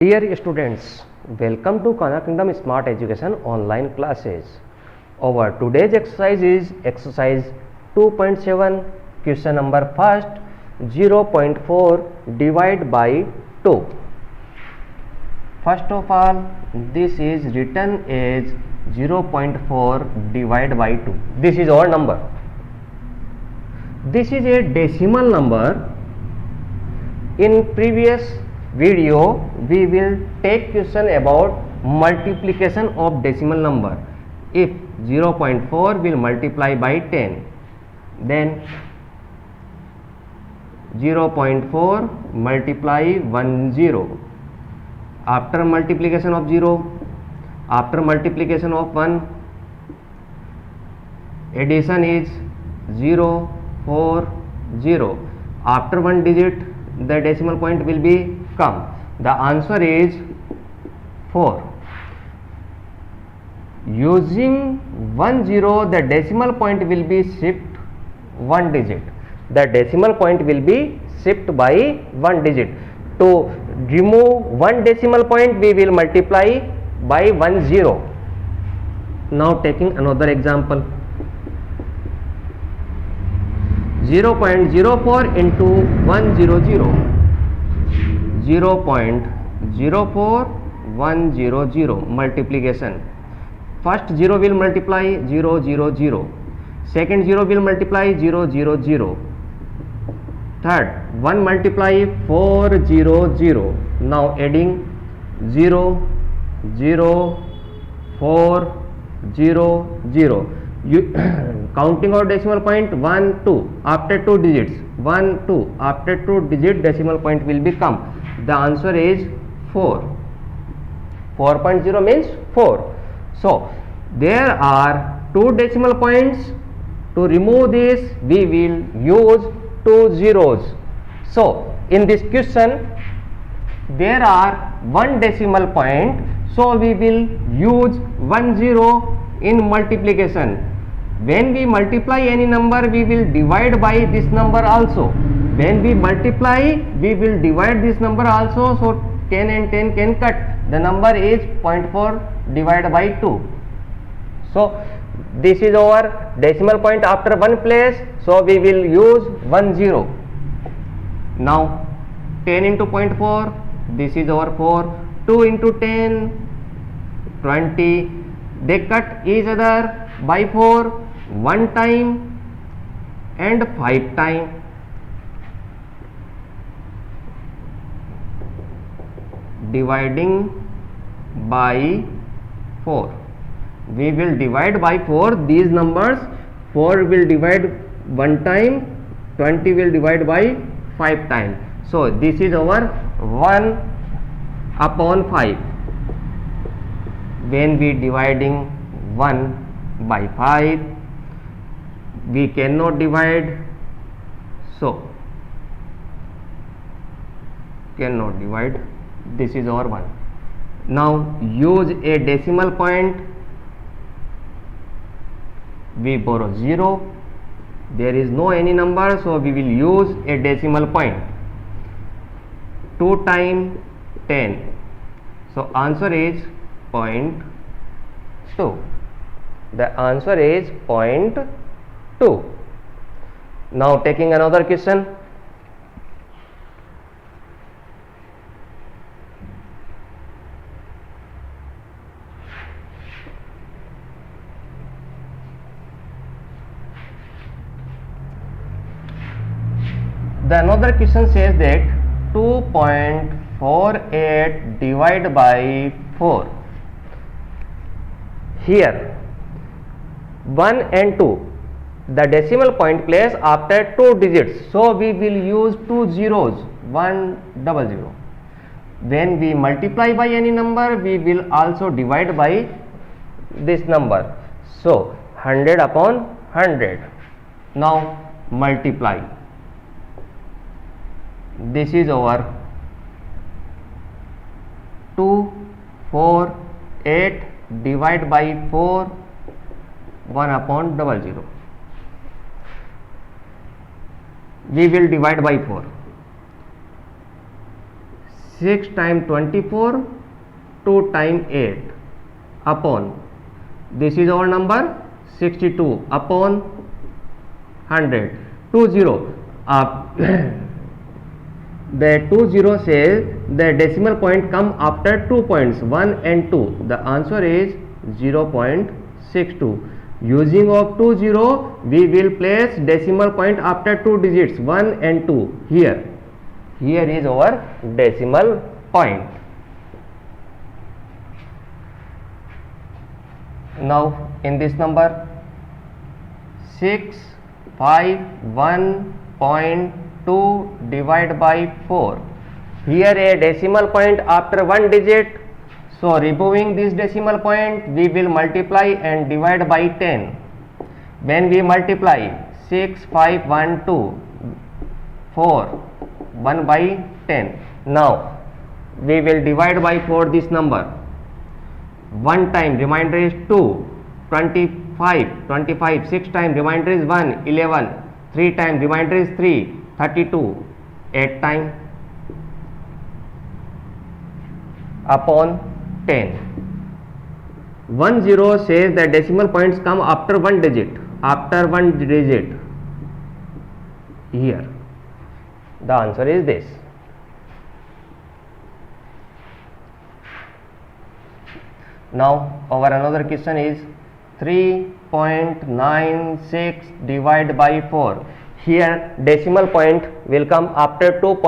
Dear students, welcome to Kana Kingdom Smart Education online classes. Our today's exercise is exercise 2.7, question number first, 0.4 divide by 2. First of all, this is written as 0.4 divide by 2. This is our number. This is a decimal number. In previous video we will take question about multiplication of decimal number. If 0.4 will multiply by 10, then 0.4 multiply 10. After multiplication of 0, after multiplication of 1, addition is 0, 4, 0. After one digit the decimal point will be come. The answer is 4. Using 10, the decimal point will be shift one digit. The decimal point will be shift by one digit. To remove one decimal point, we will multiply by 10. Now taking another example. 0.04 into 100. 0.04100 multiplication. First 0 will multiply 000. Second 0 will multiply 000. Third 1 multiply 400. Now adding 0 0 4 0 0. Counting our decimal point 1 2 after 2 digits, 1 2 after 2 digit decimal point will become. The answer is 4. 4.0 means 4. So there are 2 decimal points. To remove this we will use 2 zeros. So in this question there are 1 decimal point, so we will use 10 in multiplication. When we multiply any number, we will divide by this number also. When we multiply, we will divide this number also. So 10 and 10 can cut. The number is 0.4 divided by 2. So this is our decimal point after one place. So we will use 10. Now 10 into 0.4. This is our 4. 2 into 10, 20. They cut each other by 4 one time and 5 time. Dividing by 4. We will divide by 4 these numbers. 4 will divide one time, 20 will divide by 5 times. So this is our 1 upon 5. When we dividing 1 by 5, we cannot divide, so cannot divide. This is our 1. Now use a decimal point. We borrow 0. There is no any number, so we will use a decimal point. 2 times 10. So answer is 0.2. The answer is 0.2. Now taking another question. The another question says that 2.48 divided by 4. Here 1 and 2, the decimal point place after 2 digits, so we will use 2 zeros, 100. When we multiply by any number, we will also divide by this number. So 100 upon 100. Now multiply. This is our 2, 4, 8 divide by 4, 1 upon 00. We will divide by 4. 6 times 24, 2 times 8 upon, this is our number 62 upon 100. 20 the 20 says the decimal point come after 2 points 1 and 2. The answer is 0.62. Using of 20 we will place decimal point after 2 digits 1 and 2 here. Here is our decimal point. Now in this number 651.2 divided by 4. Here a decimal point after 1 digit. So removing this decimal point we will multiply and divide by 10. When we multiply 6512 4 1 by 10. Now we will divide by 4 this number. 1 time remainder is 2, 25, 6 time remainder is 1, 11, 3 time remainder is 3, 32, 8 time upon 10. 10 says the decimal points come after 1 digit, here. The answer is this. Now our another question is 3.96 divided by 4. Here decimal point will come after 2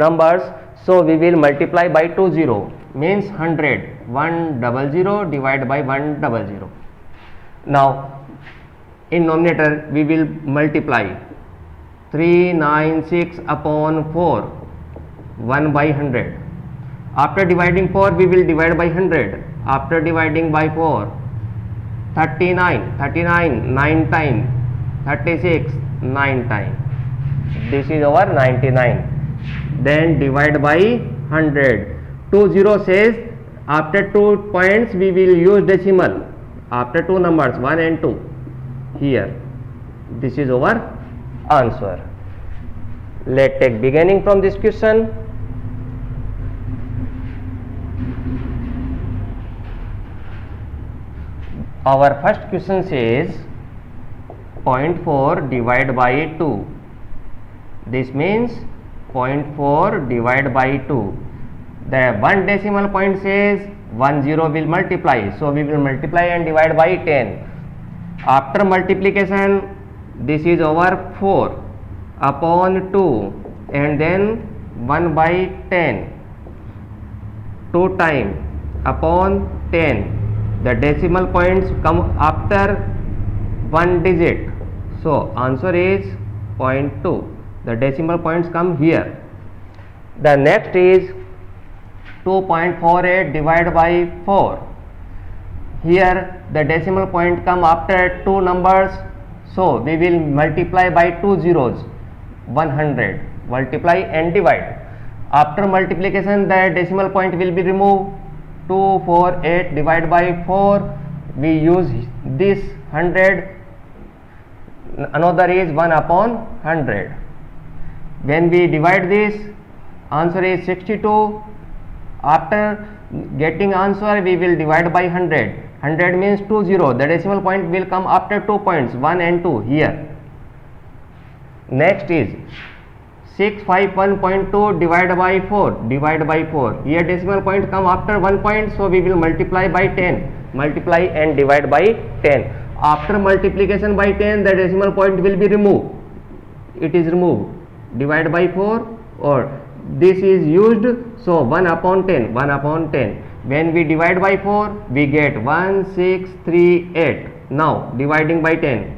numbers, so we will multiply by 20, means 100. 100 divided by 100. Now in numerator we will multiply 396 upon 4, 1 by 100. After dividing 4 we will divide by 100. After dividing by 4, 39, 9 times, 36, 9 times. This is our 99. Then divide by 100. 20 says after 2 points we will use decimal. After 2 numbers 1 and 2 here. This is our answer. Let's take beginning from this question. Our first question says 0.4 divided by 2. This means 0.4 divided by 2. The 1 decimal point says 10 will multiply. So we will multiply and divide by 10. After multiplication, this is our 4 upon 2 and then 1 by 10. 2 times upon 10. The decimal points come after 1 digit. So answer is 0.2. The decimal points come here. The next is 2.48 divided by 4. Here the decimal point come after 2 numbers. So we will multiply by 2 zeros. 100. Multiply and divide. After multiplication the decimal point will be removed. 248 divided by 4. We use this 100. Another is 1 upon 100. When we divide this, answer is 62. After getting answer we will divide by 100. 100 means 20. The decimal point will come after 2 points 1 and 2 here. Next is 651.2 divided by 4. Here decimal point come after 1 point, so we will multiply by 10. Multiply and divide by 10. After multiplication by 10 the decimal point will be removed. It is removed. Divide by 4 or this is used, so 1 upon 10. When we divide by 4 we get 1638. Now dividing by 10.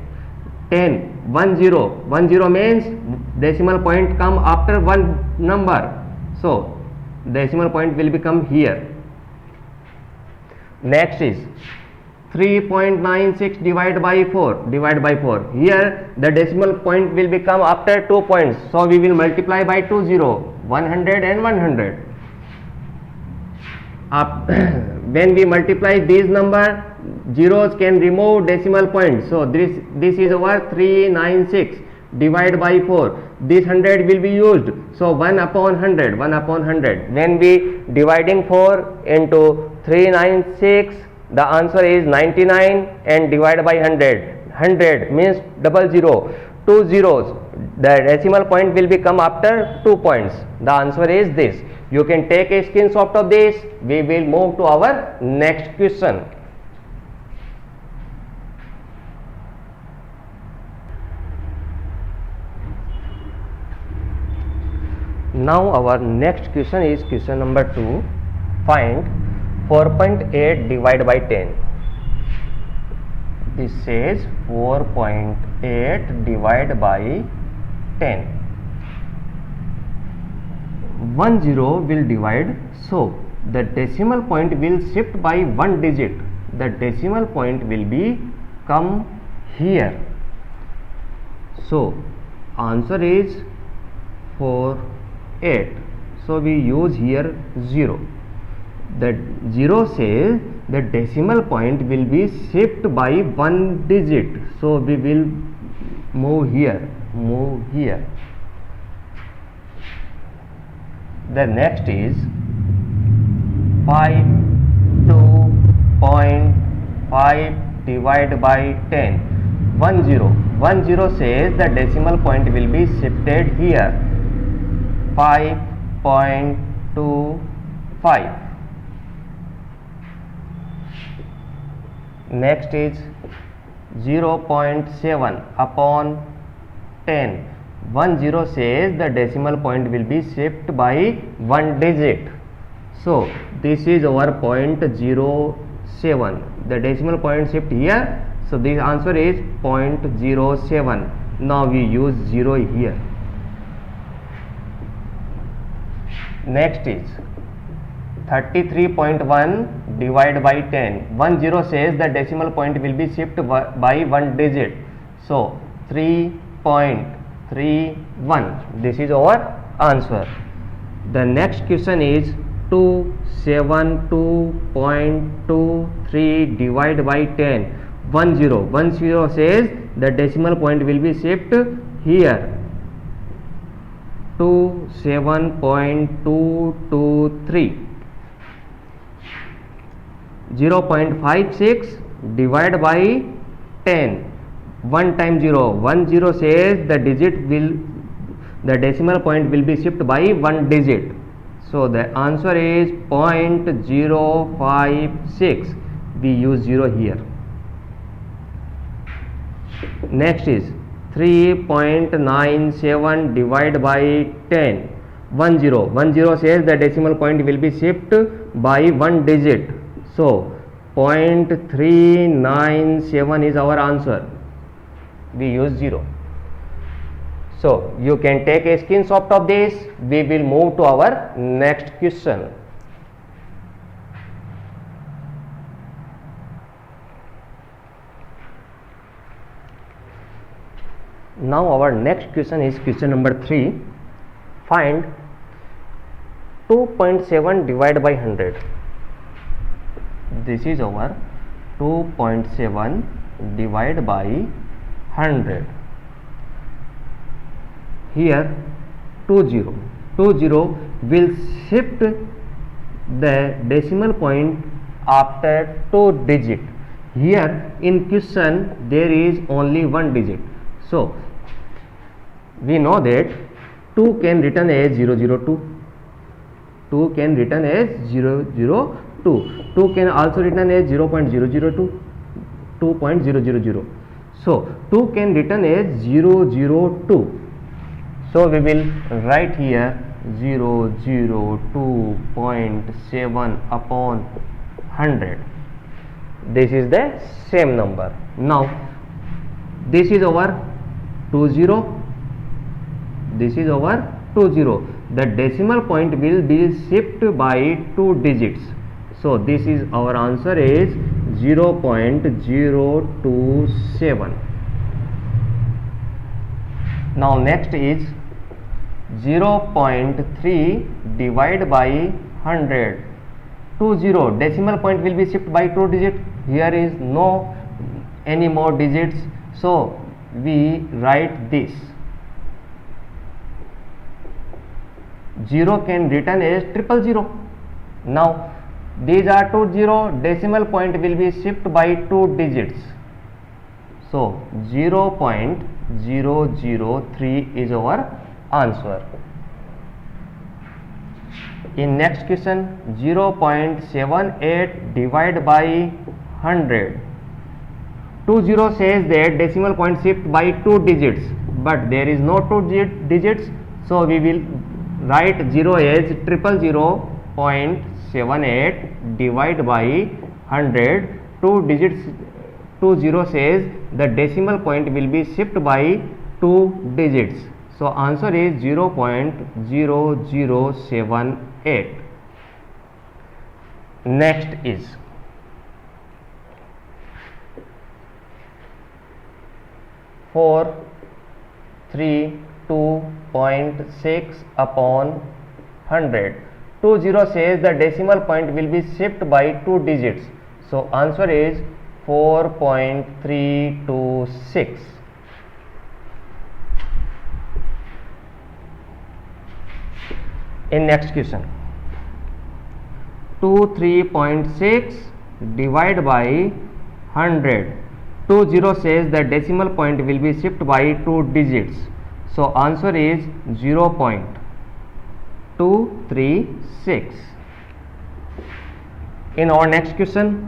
10 10 means decimal point come after 1 number, so decimal point will become here. Next is 3.96 divided by 4. Here the decimal point will become after 2 points, so we will multiply by 20. 100 and 100. When we multiply these number, zeros can remove decimal point. So this is our 396 divided by 4. this 100 will be used. So 1 upon 100, 1 upon 100. When we dividing 4 into 396, the answer is 99 and divide by 100. 100 means double zero, 2 zeros. The decimal point will become after 2 points. The answer is this. You can take a screenshot of this. We will move to our next question. Now our next question is question number 2. Find 4.8 divided by 10. This says 4.8 divided by 10. 1 0 will divide, so the decimal point will shift by 1 digit. The decimal point will be come here. So answer is 4.8. So we use here 0. The 0 says the decimal point will be shift by 1 digit. So we will move here, move here. The next is 2.5 divided by 10. 1 0. 1 0 says the decimal point will be shifted here. 5.25. Next is 0.7 upon 10. 1 0 says the decimal point will be shifted by 1 digit. So this is our point 0.07. The decimal point shift here. So this answer is 0.07. Now we use 0 here. Next is 33.1 divided by 10. 1 0 says the decimal point will be shifted by 1 digit. So 3.31. This is our answer. The next question is 272.23 divided by 10. 1 0. 1 0 says the decimal point will be shifted here. 27.223. 0.56 divided by 10. 1 times 0. 1 0 says the decimal point will be shifted by 1 digit. So the answer is 0.056. We use 0 here. Next is 3.97 divided by 10. 1 0. 1 0 says the decimal point will be shifted by 1 digit. So 0.397 is our answer. We use 0. So you can take a screenshot of this. We will move to our next question. Now our next question is question number 3. Find 2.7 divided by 100. This is our 2.7 divided by 100. Here 20 will shift the decimal point after 2 digit. Here in question there is only 1 digit. So we know that 2 can written as 002. 2 can written as 002. 2 can also written as 0.002. 2.000. So 2 can written as 002. So we will write here 002.7 upon 100. This is the same number. Now this is our 20. This is our 20. The decimal point will be shifted by 2 digits. So this is our answer is 0.027. Now next is 0.3 divided by 100. 20. Decimal point will be shifted by 2 digits. Here is no any more digits. So we write this 0 can written as 000. Now these are 2 0, decimal point will be shift by 2 digits. So 0.003 is our answer. In next question, 0.78 divided by 100. 20 says that decimal point shift by 2 digits, but there is no 2 digits, so we will write 0 as 0.78 divided by 100. 2 digits, 20 says the decimal point will be shift by 2 digits. So answer is 0.0078. Next is four 32.6 upon 100. 20 says the decimal point will be shift by 2 digits. So answer is 4.326. In next question, 23.6 divided by 100. 20 says the decimal point will be shift by 2 digits. So answer is 0.236. In our next question,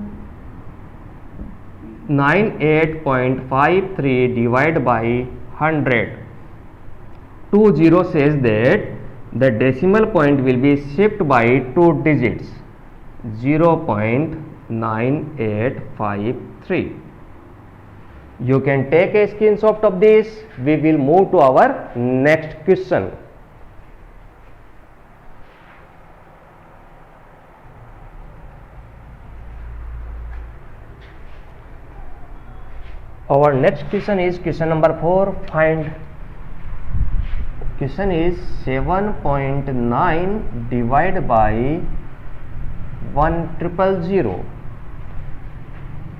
98.53 divided by 100. 20 says that the decimal point will be shift by 2 digits, 0.9853. You can take a screenshot of this. We will move to our next question. Our next question is question number 4. Find. Question is 7.9 divided by 1,000.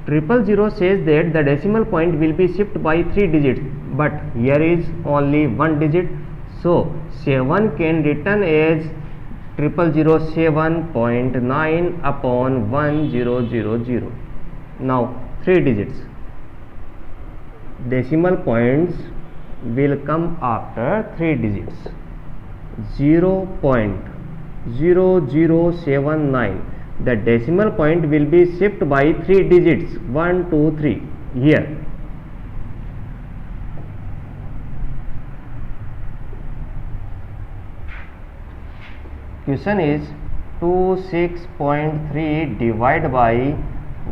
000 says that the decimal point will be shift by 3 digits, but here is only 1 digit. So 7 can written as 7.9 upon 1000. Now 3 digits. Decimal points will come after 3 digits. 0.0079. The decimal point will be shift by 3 digits, 1, 2, 3 here. Question is 26.3 divided by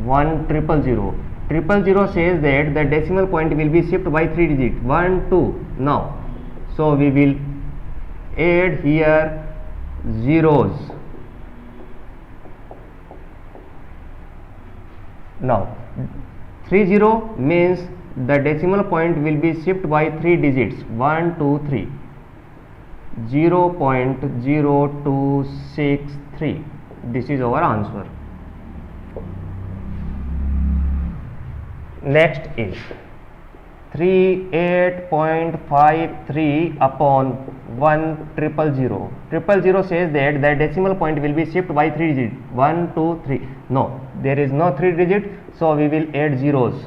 1,000. 000 says that the decimal point will be shift by 3 digits, 1, 2. Now, so we will add here zeros. Now 30 means the decimal point will be shift by 3 digits, 1, 2, 3. 0.0263. This is our answer. Next is 38.53 upon 1,000. 000 says that the decimal point will be shift by 3 digits, 1, 2, 3. No, there is no 3 digit, so we will add zeros.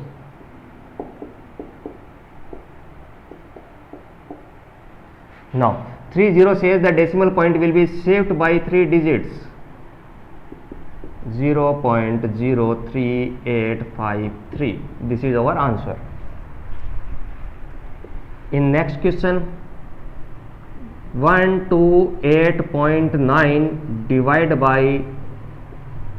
Now 30 says the decimal point will be shift by 3 digits, 0.03853. This is our answer. In next question, 128.9 divided by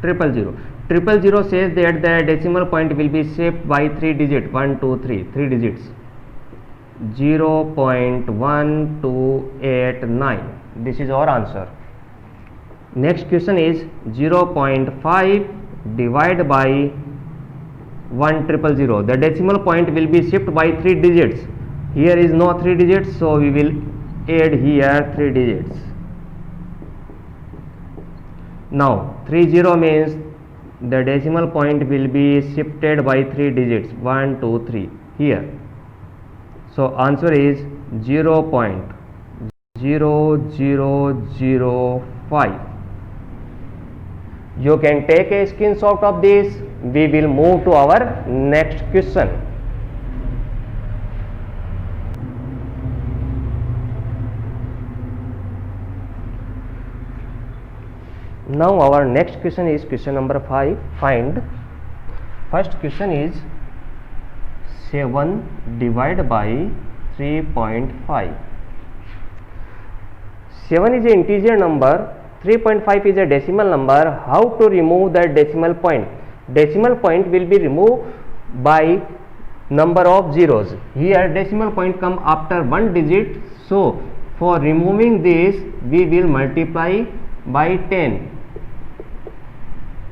000. 000 says that the decimal point will be shift by 3 digits, 1, 2, 3, 3 digits, 0.1289. This is our answer. Next question is 0.5 divided by 1,000. The decimal point will be shift by 3 digits. Here is no 3 digits, so we will add here 3 digits. Now 30 means the decimal point will be shifted by 3 digits, 1, 2, 3 here. So answer is 0.003. 0005. You can take a screenshot of this. We will move to our next question. Now our next question is question number 5. Find. First question is 7 divided by 3.5. 7 is an integer number, 3.5 is a decimal number. How to remove that decimal point? Decimal point will be removed by number of zeros. Here decimal point come after one digit. So for removing this, we will multiply by 10.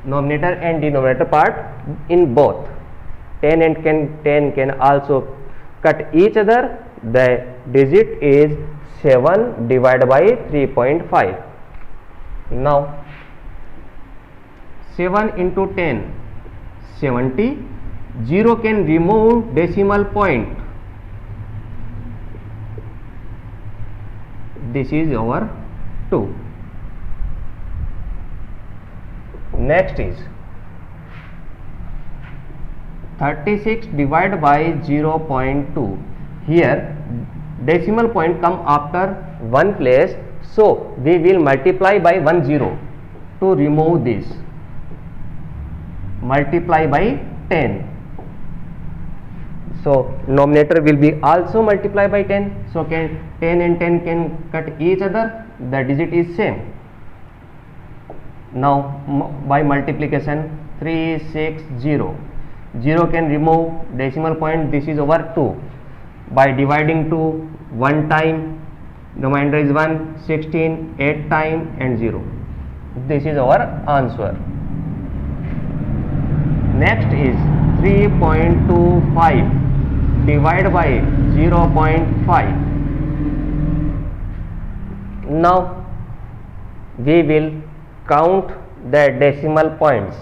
Numerator and denominator part in both. 10 and 10 can also cut each other. The digit is 7 divided by 3.5. Now 7 into 10, 70. 0 can remove decimal point. This is our 2. Next is 36 divided by 0.2. Here decimal point come after one place, so we will multiply by 10 to remove this. Multiply by 10. So numerator will be also multiply by 10. So 10 and 10 can cut each other. The digit is same. Now by multiplication 360. 0 can remove decimal point. This is over 2. By dividing 2 1 time, the remainder is 1, 16, 8 time and 0. This is our answer. Next is 3.25 divided by 0.5. Now we will count the decimal points.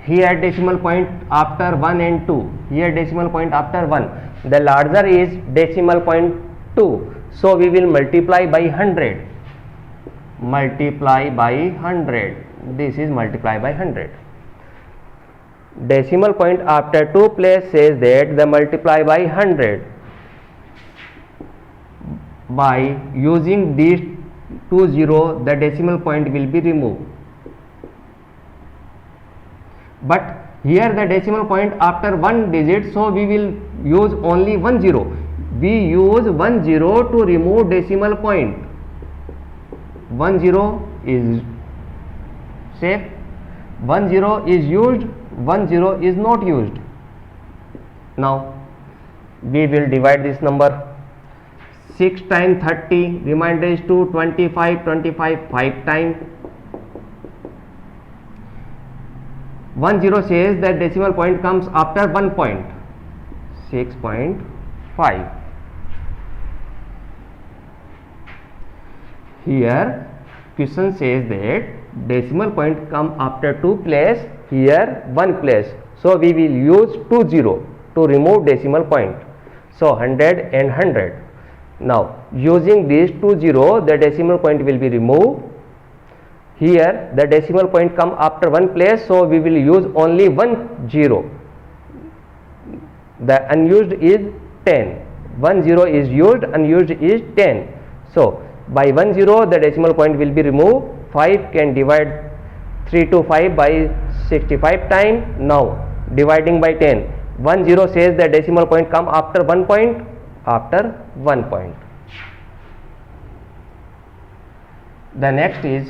Here decimal point after 1 and 2. Here decimal point after 1. The larger is decimal point 2. So we will multiply by 100. Multiply by 100. This is multiply by 100. Decimal point after 2 place says that the multiply by 100. By using these 2 0, the decimal point will be removed. But here the decimal point after one digit, so we will use only 10. We use 10 to remove decimal point. 10 is safe, 10 is used, 10 is not used. Now we will divide this number. 6 times 30, remainder is 2, 25, 5 times. 10 says that decimal point comes after 1 point. 6.5. Here question says that decimal point come after 2 place, here 1 place. So we will use 20 to remove decimal point. So 100 and 100. Now using these 20, the decimal point will be removed. Here the decimal point come after one place, so we will use only 10. The unused is 10. 10 is used, unused is 10. So by 10 the decimal point will be removed. 5 can divide 3 to 5 by 65 times. Now dividing by 10. 10 says the decimal point come after 1 point. After 1 point. The next is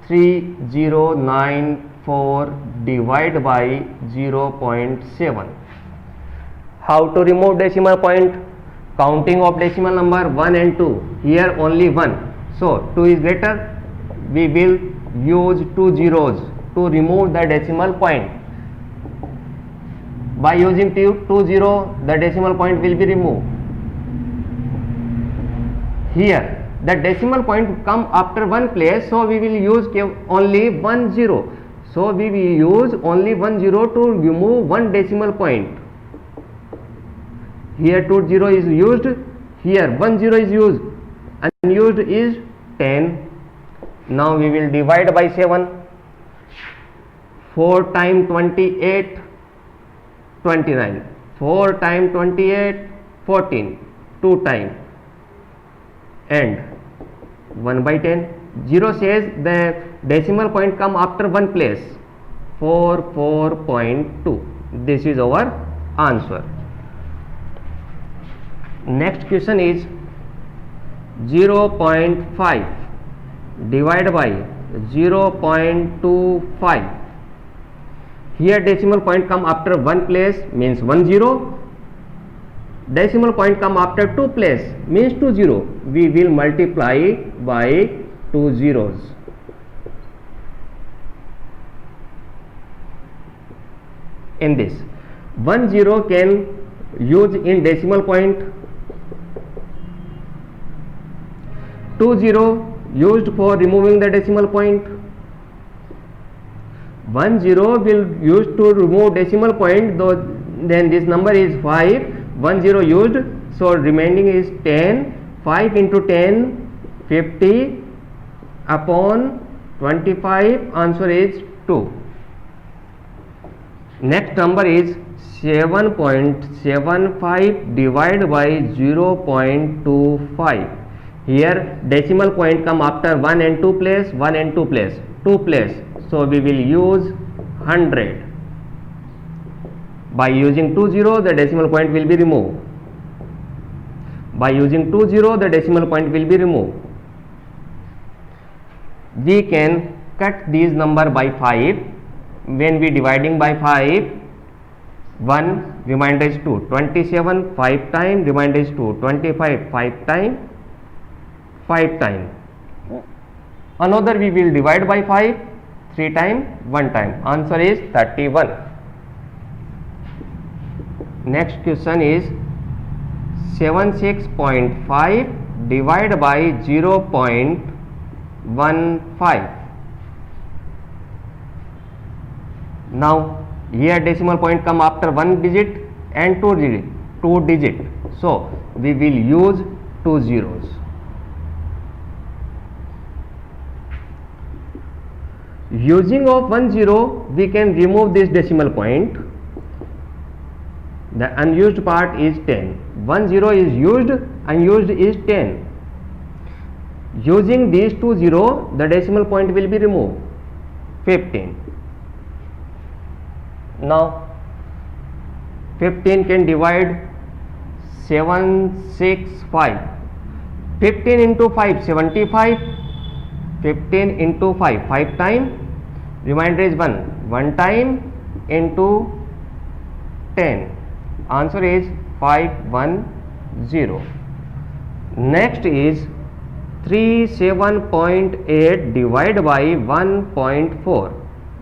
3094 divided by 0.7. How to remove decimal point? Counting of decimal number 1 and 2. Here only 1. So 2 is greater. We will use 2 zeros to remove the decimal point. By using 2 0, the decimal point will be removed. Here the decimal point come after one place, so we will use only 10. So we will use only 10 to remove one decimal point. Here 20 is used, here 10 is used. unused is 10. Now we will divide by 7. 4 times 28, 29. 4 times 28, 14. 2 times and 1 by 10. 0 says the decimal point come after one place. 4.2. This is our answer. Next question is 0.5 divided by 0.25. Here decimal point come after one place means 1 0. Decimal point come after two place means 2 0. We will multiply by 2 zeros. In this 1 0 can use in decimal point, 2 0 used for removing the decimal point, 1 0 will used to remove decimal point, though then this number is 5, 1 0 used, so remaining is 10, 5 into 10, 50 upon 25, answer is 2. Next number is 7.75 divided by 0.25. Here decimal point come after 1 and 2 place, 1 and 2 place, 2 place. So we will use 100. By using 2 0, the decimal point will be removed. By using 2 0, the decimal point will be removed. We can cut these number by 5. When we dividing by 5, 1 remainder is 2, 27 5 time, remainder is 2, 25 5 time, 5 time. Another we will divide by 5 3 time, 1 time, answer is 31. Next question is 76.5 divided by 0.15. Now here decimal point come after 1 digit and 2 digit, so we will use 2 zeros. Using of 1 0, we can remove this decimal point. The unused part is 10. 1 0 is used, unused is 10. Using these 2 0, the decimal point will be removed, 15. Now 15 can divide 765. 15 into 5, 75. 15 into 5, 5 time, remainder is 1 time into 10, answer is 510. Next is 37.8 divided by 1.4.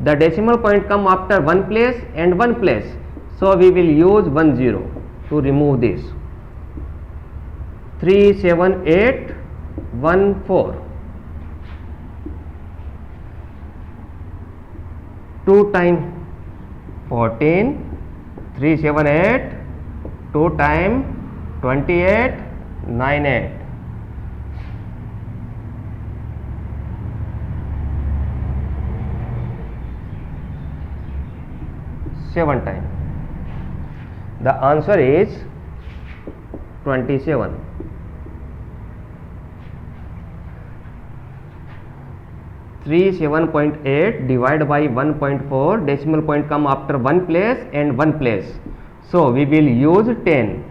The decimal point come after one place and one place, so we will use 10 to remove this. 37814. 2 times 14, 378, 2 times 28, 98. 7 times. The answer is 27. Three 7.8 divided by 1.4, decimal point come after one place and one place, so we will use 10.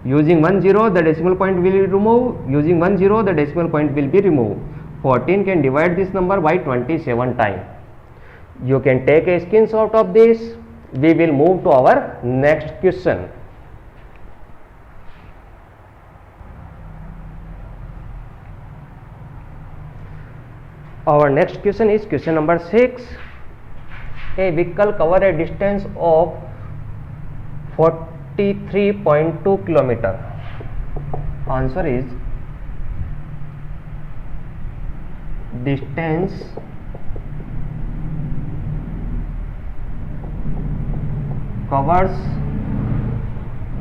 Using 10, the decimal point will be removed. Using 10, the decimal point will be removed. 14 can divide this number by 27 times. You can take a screenshot of this. We will move to our next question. Our next question is question number 6. A vehicle cover a distance of 43.2 kilometer. Answer is distance covers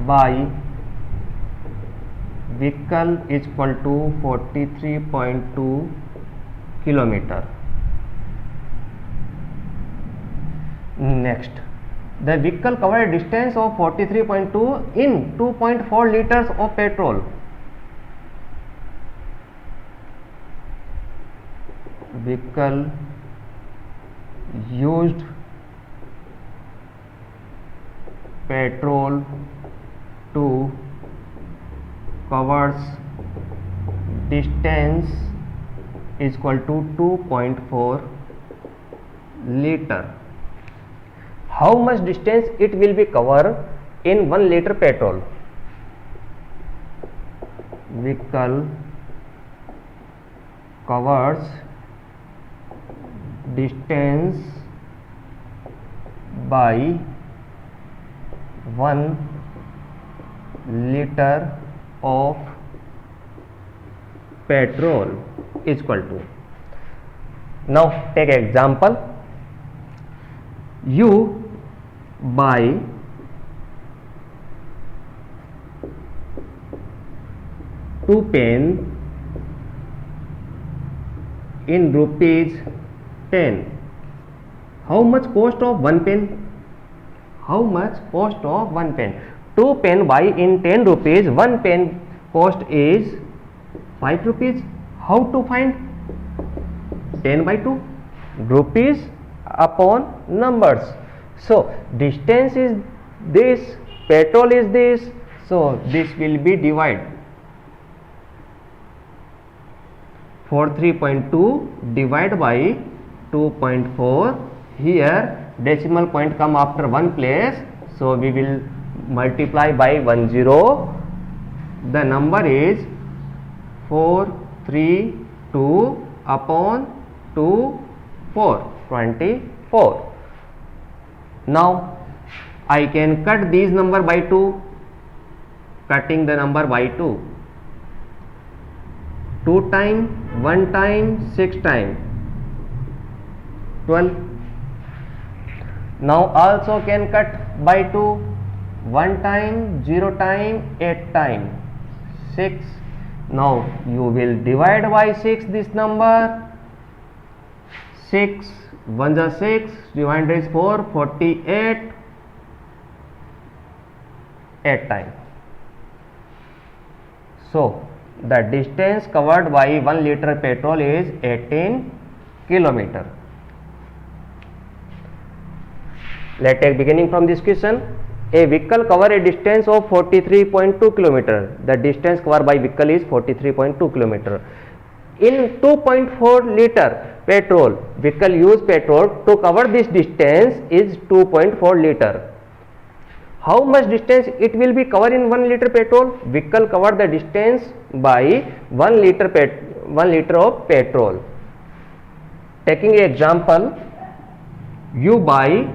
by vehicle is equal to 43.2 kilometer. Next, the vehicle covered a distance of 43.2 in 2.4 liters of petrol. Vehicle used petrol to covers distance is equal to 2.4 liter. How much distance it will be cover in 1 liter petrol? Vehicle covers distance by 1 liter of petrol is equal to. Now take example. You buy two pen in rupees 10. How much cost of one pen? How much cost of one pen? Two pen buy in 10 rupees. One pen cost is 5 rupees. How to find? 10 by 2 rupees upon numbers. So distance is this, petrol is this, so this will be divided. 43.2 divided by 2.4. Here decimal point come after one place, so we will multiply by 10. The number is 432 upon 2 4 24. Now I can cut these number by 2. Cutting the number by 2. 2 time, 1 time, 6 time, 12. Now also can cut by 2. 1 time, 0 time, 8 time, 6. Now you will divide by 6 this number. 6 1 is 6, divided is 4, 48, 8 time. So the distance covered by 1 liter petrol is 18 kilometer. Let us take beginning from this question. A vehicle cover a distance of 43.2 kilometer. The distance covered by vehicle is 43.2 kilometer. In 2.4 liter petrol, vehicle use petrol to cover this distance is 2.4 liter. How much distance it will be covered in 1 liter petrol? Vehicle cover the distance by 1 liter of petrol. Taking an example, you buy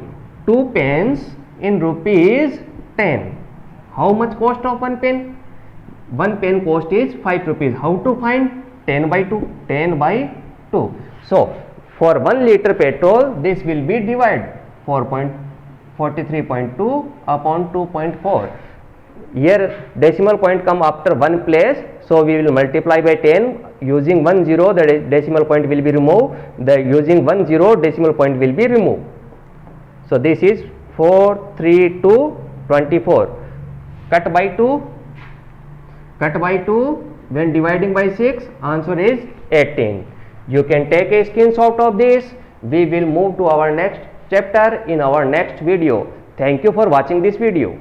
2 pens in rupees 10. How much cost of one pen? One pen cost is 5 rupees. How to find? 10 by 2. 10 by 2. So for 1 liter petrol, this will be divided 43.2 upon 2.4. Here decimal point come after one place, so we will multiply by 10. Using 10, the decimal point will be removed. Using 10, decimal point will be removed. So this is 4, 3, 2, 24. Cut by 2. Cut by 2. When dividing by 6, answer is 18. You can take a screenshot of this. We will move to our next chapter in our next video. Thank you for watching this video.